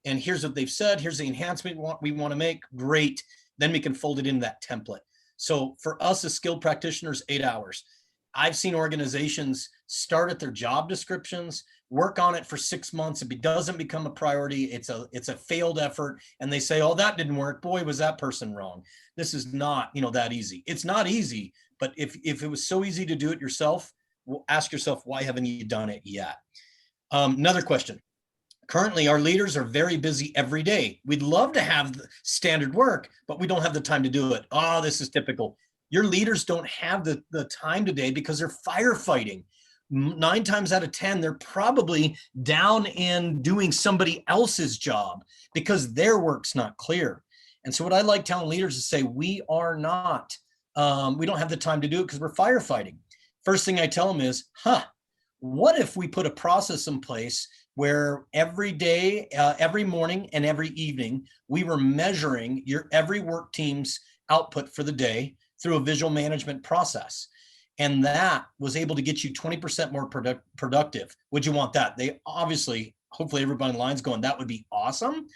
and here's what they've said, here's the enhancement we want to make, great. Then we can fold it into that template. So for us as skilled practitioners, 8 hours. I've seen organizations start at their job descriptions, work on it for 6 months. If it doesn't become a priority, it's a failed effort. And they say, oh, that didn't work. Boy, was that person wrong. This is not, that easy. It's not easy, but if it was so easy to do it yourself, well, ask yourself, why haven't you done it yet? Another question. Currently, our leaders are very busy every day. We'd love to have standard work, but we don't have the time to do it. Oh, this is typical. Your leaders don't have the time today because they're firefighting. 9 times out of 10, they're probably down in doing somebody else's job because their work's not clear. And so what I like telling leaders is say, we don't have the time to do it because we're firefighting. First thing I tell them is, what if we put a process in place where every day, every morning and every evening, we were measuring your every work team's output for the day through a visual management process. And that was able to get you 20% more productive. Would you want that? They obviously, hopefully everybody in line's going, that would be awesome.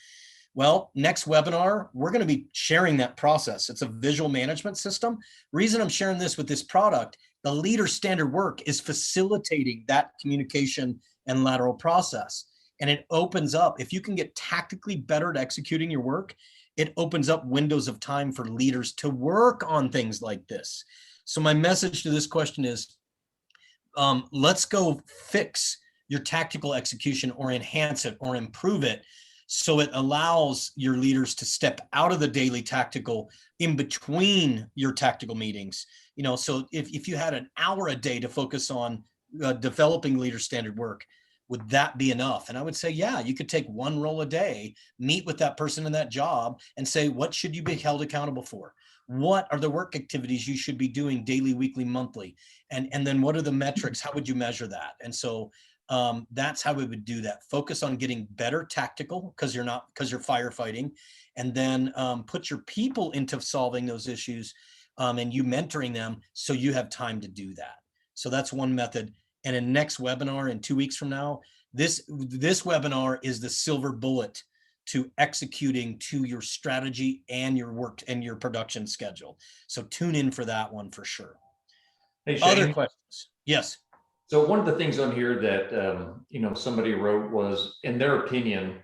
Well, next webinar, we're going to be sharing that process. It's a visual management system. Reason I'm sharing this with this product, the leader standard work is facilitating that communication and lateral process. And it opens up, if you can get tactically better at executing your work, it opens up windows of time for leaders to work on things like this. So my message to this question is, let's go fix your tactical execution or enhance it or improve it so it allows your leaders to step out of the daily tactical in between your tactical meetings. So if you had an hour a day to focus on developing leader standard work, would that be enough? And I would say, yeah, you could take one role a day, meet with that person in that job and say, what should you be held accountable for? What are the work activities you should be doing daily, weekly, monthly? And then what are the metrics? How would you measure that? And so that's how we would do that. Focus on getting better tactical because you're firefighting, and then put your people into solving those issues and you mentoring them so you have time to do that. So that's one method. And in next webinar in 2 weeks from now, this webinar is the silver bullet to executing to your strategy and your work and your production schedule. So tune in for that one for sure. Hey, Shane. Other questions? Yes. So one of the things on here that somebody wrote was, in their opinion,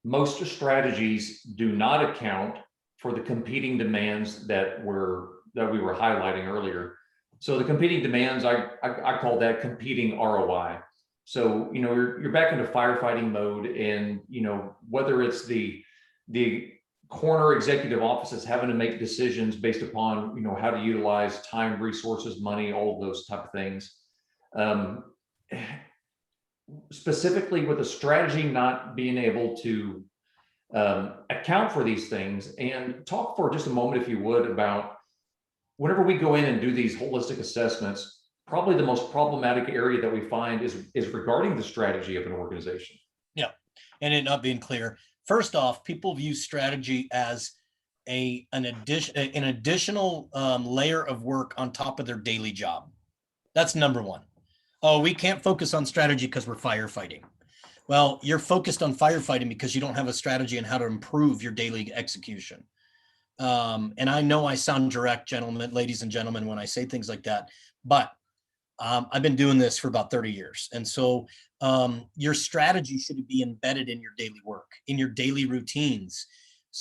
most strategies do not account for the competing demands that we were highlighting earlier. So the competing demands, I call that competing ROI. So you're back into firefighting mode, and whether it's the corner executive offices having to make decisions based upon how to utilize time, resources, money, all of those type of things. Specifically with a strategy not being able to account for these things, and talk for just a moment, if you would, about whenever we go in and do these holistic assessments, probably the most problematic area that we find is regarding the strategy of an organization. Yeah, and it not being clear. First off, people view strategy as an additional layer of work on top of their daily job. That's number one. Oh, we can't focus on strategy because we're firefighting. Well, you're focused on firefighting because you don't have a strategy on how to improve your daily execution. And I know I sound direct, ladies and gentlemen, when I say things like that, but I've been doing this for about 30 years. And so your strategy should be embedded in your daily work, in your daily routines.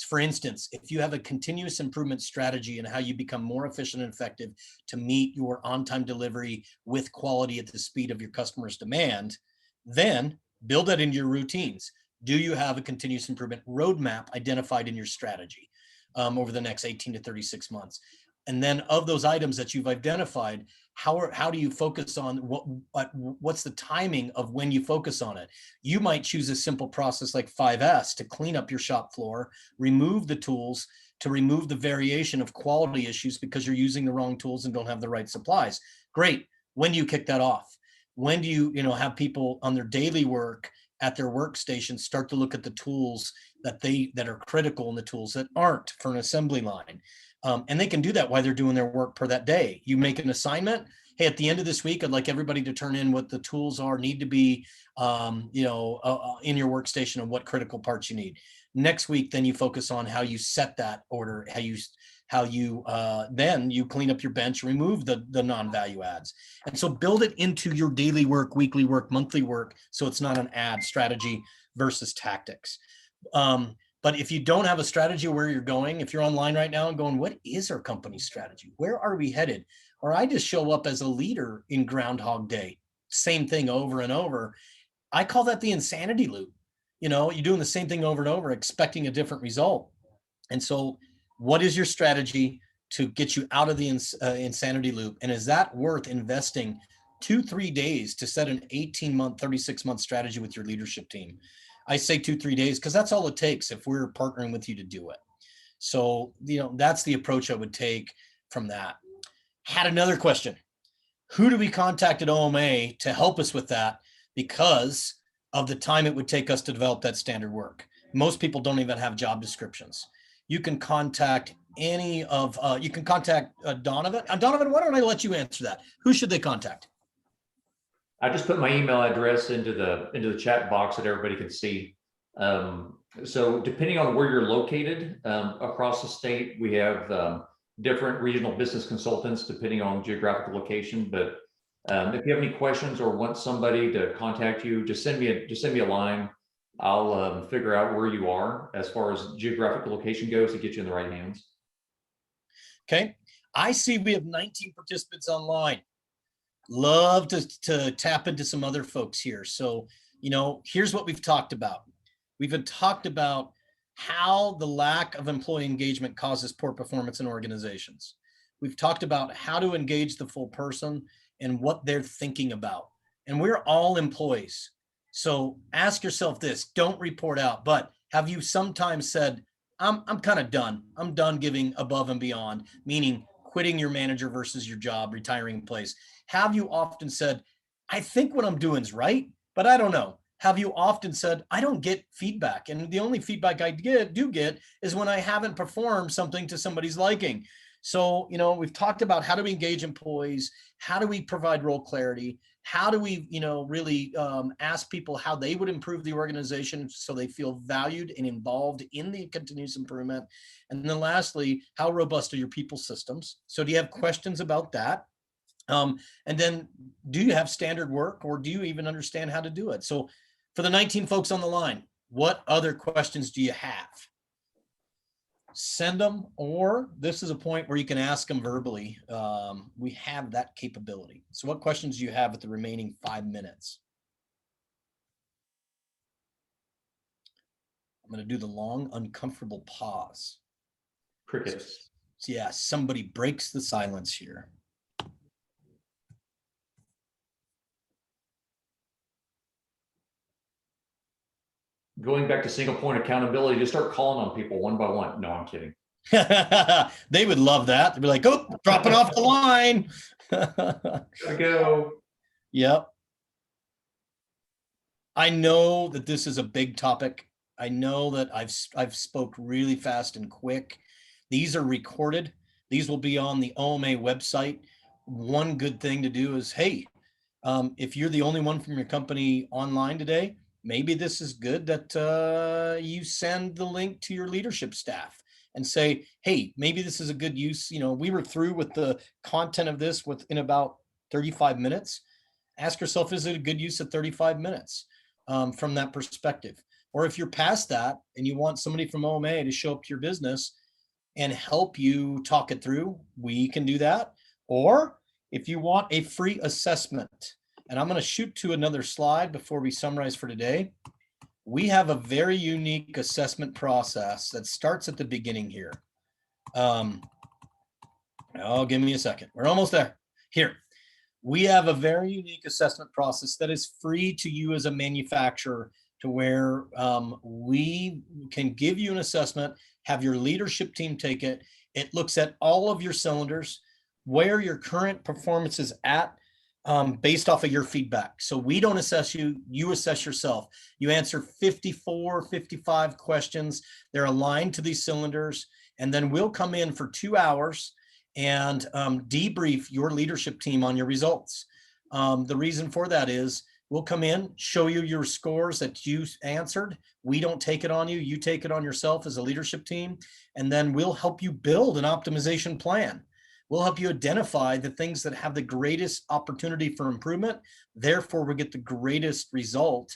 For instance, if you have a continuous improvement strategy and how you become more efficient and effective to meet your on-time delivery with quality at the speed of your customers' demand, then build that into your routines. Do you have a continuous improvement roadmap identified in your strategy over the next 18 to 36 months? And then of those items that you've identified, how do you focus on what's the timing of when you focus on it? You might choose a simple process like 5S to clean up your shop floor, remove the tools, to remove the variation of quality issues because you're using the wrong tools and don't have the right supplies. Great. When do you kick that off? When do you have people on their daily work at their workstation start to look at the tools that are critical and the tools that aren't for an assembly line? And they can do that while they're doing their work per that day. You make an assignment. Hey, at the end of this week, I'd like everybody to turn in what the tools need to be, in your workstation and what critical parts you need. Next week, then you focus on how you set that order, then you clean up your bench, remove the non-value adds. And so build it into your daily work, weekly work, monthly work, so it's not an ad strategy versus tactics. But if you don't have a strategy where you're going, if you're online right now and going, what is our company's strategy? Where are we headed? Or I just show up as a leader in Groundhog Day, same thing over and over. I call that the insanity loop. You're doing the same thing over and over, expecting a different result. And so what is your strategy to get you out of the insanity loop? And is that worth investing 2-3 days to set an 18-month, 36-month strategy with your leadership team? I say 2-3 days because that's all it takes if we're partnering with you to do it. So, that's the approach I would take from that. Had another question. Who do we contact at OMA to help us with that because of the time it would take us to develop that standard work? Most people don't even have job descriptions. You can contact Donovan. Donovan, why don't I let you answer that? Who should they contact? I just put my email address into the chat box that everybody can see. So depending on where you're located across the state, we have different regional business consultants depending on geographical location. But if you have any questions or want somebody to contact you, just send me a line. I'll figure out where you are as far as geographical location goes to get you in the right hands. Okay. I see we have 19 participants online. Love to tap into some other folks here. So, here's what we've talked about. We've talked about how the lack of employee engagement causes poor performance in organizations. We've talked about how to engage the full person and what they're thinking about. And we're all employees. So ask yourself this, don't report out, but have you sometimes said, I'm kind of done. I'm done giving above and beyond, meaning quitting your manager versus your job, retiring in place. Have you often said, I think what I'm doing is right, but I don't know? Have you often said, I don't get feedback, and the only feedback I do get is when I haven't performed something to somebody's liking? So, we've talked about how do we engage employees? How do we provide role clarity? How do we, really ask people how they would improve the organization so they feel valued and involved in the continuous improvement? And then lastly, how robust are your people systems? So do you have questions about that? And then do you have standard work, or do you even understand how to do it? So for the 19 folks on the line, what other questions do you have? Send them, or this is a point where you can ask them verbally. We have that capability. So what questions do you have at the remaining 5 minutes? I'm going to do the long, uncomfortable pause. Crickets. So yeah, somebody breaks the silence here. Going back to single point accountability, just start calling on people one by one. No, I'm kidding. They would love that. They'd be like, oh, dropping off the line. Gotta go. Yep. I know that this is a big topic. I know that I've spoke really fast and quick. These are recorded. These will be on the OMA website. One good thing to do is, hey, if you're the only one from your company online today, maybe this is good that you send the link to your leadership staff and say, hey, maybe this is a good use. We were through with the content of this within about 35 minutes. Ask yourself, is it a good use of 35 minutes from that perspective? Or if you're past that and you want somebody from OMA to show up to your business and help you talk it through, we can do that. Or if you want a free assessment, and I'm going to shoot to another slide before we summarize for today. We have a very unique assessment process that starts at the beginning here. Oh, give me a second. We're almost there. Here, we have a very unique assessment process that is free to you as a manufacturer, to where we can give you an assessment, have your leadership team take it. It looks at all of your cylinders, where your current performance is at, based off of your feedback. So we don't assess you, you assess yourself. You answer 54, 55 questions. They're aligned to these cylinders. And then we'll come in for 2 hours and debrief your leadership team on your results. The reason for that is we'll come in, show you your scores that you answered. We don't take it on you. You take it on yourself as a leadership team. And then we'll help you build an optimization plan. We'll help you identify the things that have the greatest opportunity for improvement. Therefore, we get the greatest result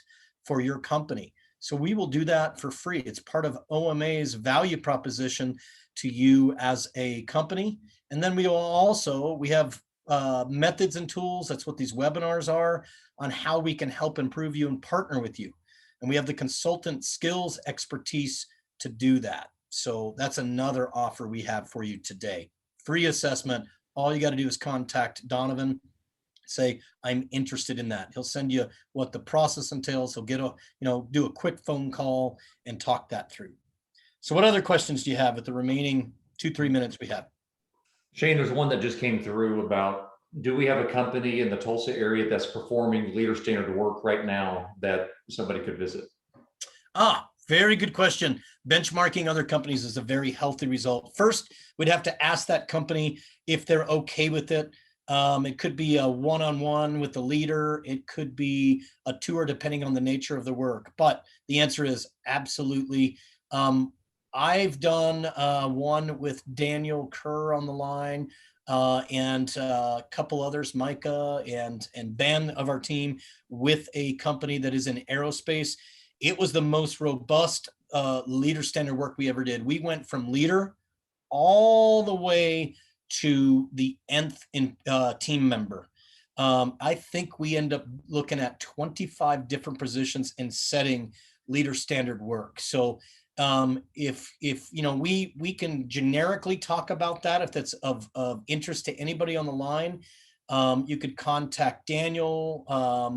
for your company. So we will do that for free. It's part of OMA's value proposition to you as a company. And then we have methods and tools. That's what these webinars are, on how we can help improve you and partner with you. And we have the consultant skills expertise to do that. So that's another offer we have for you today. Free assessment. All you got to do is contact Donovan, say, I'm interested in that. He'll send you what the process entails. He'll do a quick phone call and talk that through. So what other questions do you have with the remaining 2-3 minutes we have? Shane, there's one that just came through about, do we have a company in the Tulsa area that's performing leader standard work right now that somebody could visit? Very good question. Benchmarking other companies is a very healthy result. First, we'd have to ask that company if they're okay with it. It could be a one-on-one with the leader. It could be a tour, depending on the nature of the work. But the answer is absolutely. I've done one with Daniel Kerr on the line, and a couple others, Micah and Ben of our team, with a company that is in aerospace. It was the most robust leader standard work we ever did. We went from leader all the way to the nth team member. I think we end up looking at 25 different positions and setting leader standard work. So if we can generically talk about that, if that's of interest to anybody on the line. You could contact Daniel,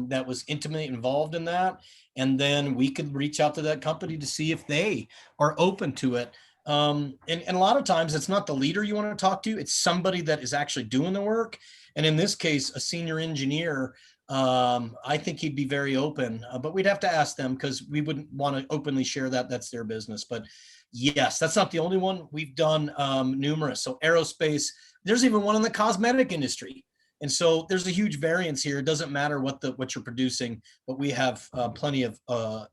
that was intimately involved in that. And then we could reach out to that company to see if they are open to it. And a lot of times it's not the leader you want to talk to, it's somebody that is actually doing the work. And in this case, a senior engineer, I think he'd be very open, but we'd have to ask them, because we wouldn't want to openly share that. That's their business. But yes, that's not the only one. We've done numerous. So aerospace, there's even one in the cosmetic industry. And so there's a huge variance here. It doesn't matter what you're producing, but we have plenty of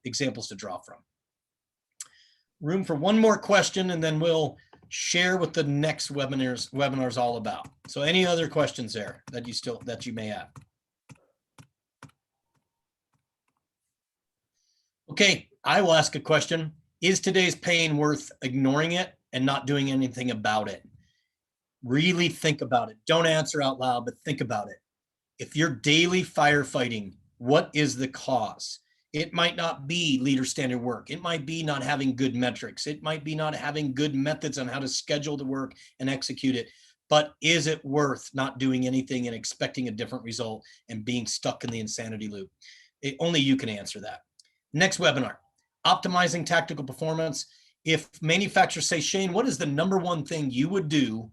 examples to draw from. Room for one more question, and then we'll share what the next webinar's all about. So any other questions there that you may have? Okay, I will ask a question. Is today's pain worth ignoring it and not doing anything about it? Really think about it. Don't answer out loud, but think about it. If you're daily firefighting, what is the cause? It might not be leader standard work. It might be not having good metrics. It might be not having good methods on how to schedule the work and execute it. But is it worth not doing anything and expecting a different result and being stuck in the insanity loop? Only you can answer that. Next webinar, optimizing tactical performance. If manufacturers say, Shane, what is the number one thing you would do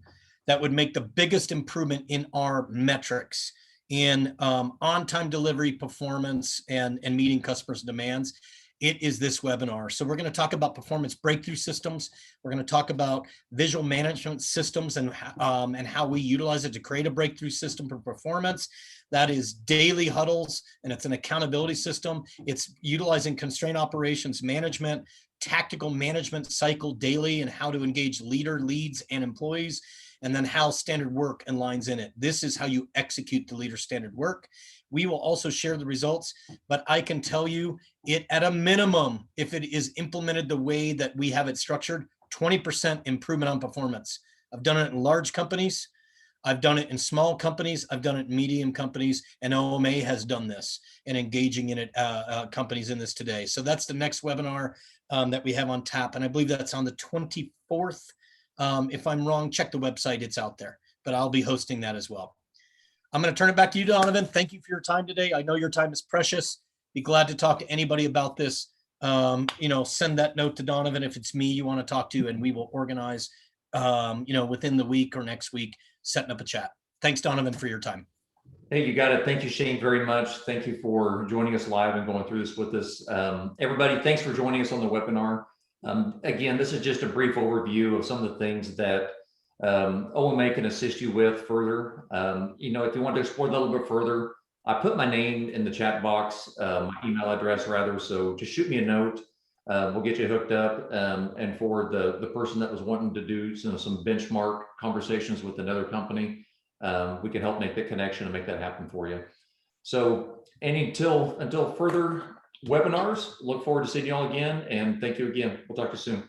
that would make the biggest improvement in our metrics, in on-time delivery, performance, and meeting customers' demands? It is this webinar. So we're going to talk about performance breakthrough systems. We're going to talk about visual management systems and how we utilize it to create a breakthrough system for performance. That is daily huddles, and it's an accountability system. It's utilizing constraint operations management, tactical management cycle daily, and how to engage leads, and employees. and then how standard work aligns in it. This is how you execute the leader standard work. We will also share the results, but I can tell you it at a minimum, if it is implemented the way that we have it structured, 20% improvement on performance. I've done it in large companies. I've done it in small companies. I've done it in medium companies, and OMA has done this and engaging in it, companies in this today. So that's the next webinar that we have on tap. And I believe that's on the 24th. If I'm wrong, check the website, it's out there, but I'll be hosting that as well. I'm going to turn it back to you, Donovan. Thank you for your time today. I know your time is precious. Be glad to talk to anybody about this. Send that note to Donovan if it's me you want to talk to, and we will organize, within the week or next week, setting up a chat. Thanks, Donovan, for your time. Hey, you got it. Thank you, Shane, very much. Thank you for joining us live and going through this with us. Everybody, thanks for joining us on the webinar. Again, this is just a brief overview of some of the things that OMA can assist you with further. If you want to explore that a little bit further, I put my name in the chat box, my email address rather, so just shoot me a note. We'll get you hooked up, and for the person that was wanting to do some benchmark conversations with another company, we can help make the connection and make that happen for you. So, and until further webinars, look forward to seeing you all again, and thank you again. We'll talk to you soon.